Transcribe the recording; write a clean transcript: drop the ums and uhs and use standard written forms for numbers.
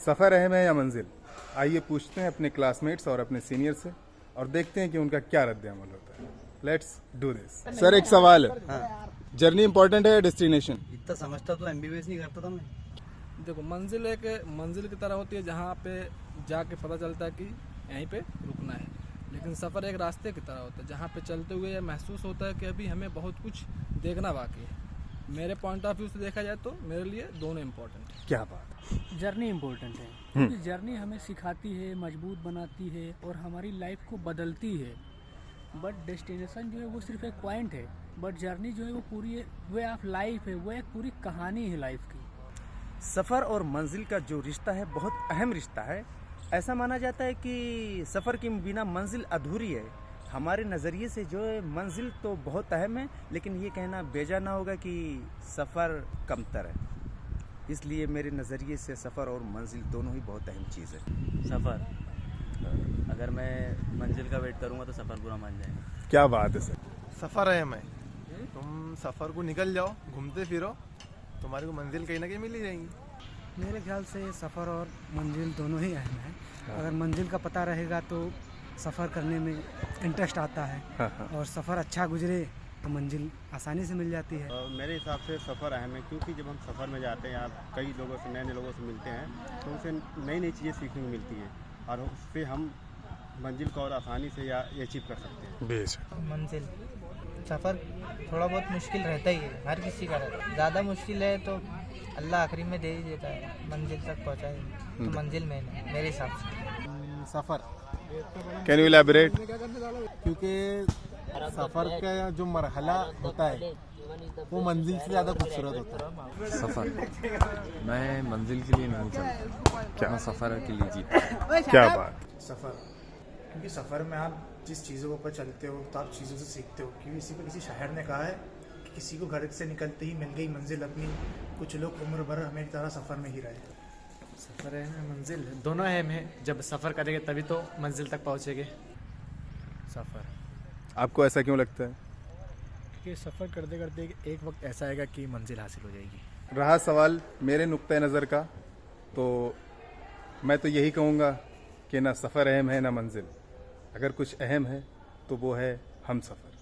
सफ़र अहम है या मंजिल? आइए पूछते हैं अपने क्लासमेट्स और अपने सीनियर से और देखते हैं कि उनका क्या रद्द अमल होता है। Let's do this. सर एक सवाल है, हाँ। जर्नी इंपॉर्टेंट है या डेस्टिनेशन? इतना समझता तो एमबीबीएस नहीं करता था मैं। देखो, मंजिल एक मंजिल की तरह होती है जहाँ पे जाके पता चलता है कि यहीं पे रुकना है, लेकिन सफ़र एक रास्ते की तरह होता है जहाँ पे चलते हुए यह महसूस होता है कि अभी हमें बहुत कुछ देखना बाकी है। मेरे पॉइंट ऑफ व्यू से देखा जाए तो मेरे लिए दोनों इम्पोर्टेंट है। क्या बात। जर्नी इम्पोर्टेंट है क्योंकि जर्नी हमें सिखाती है, मजबूत बनाती है और हमारी लाइफ को बदलती है। बट डेस्टिनेशन जो है वो सिर्फ एक पॉइंट है, बट जर्नी जो है वो पूरी वे ऑफ लाइफ है, वो एक पूरी कहानी है लाइफ की। सफ़र और मंजिल का जो रिश्ता है बहुत अहम रिश्ता है। ऐसा माना जाता है कि सफ़र के बिना मंजिल अधूरी है। हमारे नज़रिए से जो है मंजिल तो बहुत अहम है, लेकिन ये कहना बेजा ना होगा कि सफ़र कमतर है। इसलिए मेरे नज़रिए से सफ़र और मंजिल दोनों ही बहुत अहम चीज़ है। सफ़र, अगर मैं मंजिल का वेट करूंगा तो सफ़र पूरा मान जाएगा। क्या बात है सर। सफ़र अहम है। तुम सफ़र को निकल जाओ, घूमते फिरो, तुम्हारी को मंजिल कहीं ना कहीं मिल ही जाएंगी। मेरे ख्याल से सफ़र और मंजिल दोनों ही अहम है। अगर मंजिल का पता रहेगा तो सफ़र करने में इंटरेस्ट आता है, और सफ़र अच्छा गुजरे तो मंजिल आसानी से मिल जाती है। मेरे हिसाब से सफ़र अहम है, क्योंकि जब हम सफ़र में जाते हैं, आप कई लोगों से, नए नए लोगों से मिलते हैं, तो उनसे नई नई चीज़ें सीखने को मिलती है और उससे हम मंजिल को और आसानी से या अचीव कर सकते हैं। बेशक। मंजिल, सफ़र थोड़ा बहुत मुश्किल रहता ही है, हर किसी का रहता है। ज़्यादा मुश्किल है तो अल्लाह आखिरी में दे ही देता है, मंजिल तक पहुँचाए तो मंजिल में है मेरे हिसाब से। सफ़र, कैन यू इलैबोरेट? क्योंकि सफ़र का जो मरहला होता है वो मंजिल से ज़्यादा खूबसूरत होता है। सफ़र, मैं मंजिल के लिए नहीं चलता, क्या सफ़र के लिए जीता। क्या बात। सफ़र, क्योंकि सफ़र में आप जिस चीज़ों के ऊपर चलते हो तो आप चीज़ों से सीखते हो। क्योंकि किसी शायर ने कहा है कि किसी को घर से निकलते ही मिल गई मंजिल अपनी, कुछ लोग उम्र भर हमें तरह सफ़र में ही रहे। सफ़र है मंजिल, दोनों अहम है। जब सफ़र करेंगे तभी तो मंजिल तक पहुँचेंगे। सफ़र। आपको ऐसा क्यों लगता है? क्योंकि सफ़र करते करते एक वक्त ऐसा आएगा कि मंजिल हासिल हो जाएगी। रहा सवाल मेरे नुक्ते नज़र का, तो मैं तो यही कहूँगा कि ना सफ़र अहम है ना मंजिल। अगर कुछ अहम है तो वो है हम सफ़र।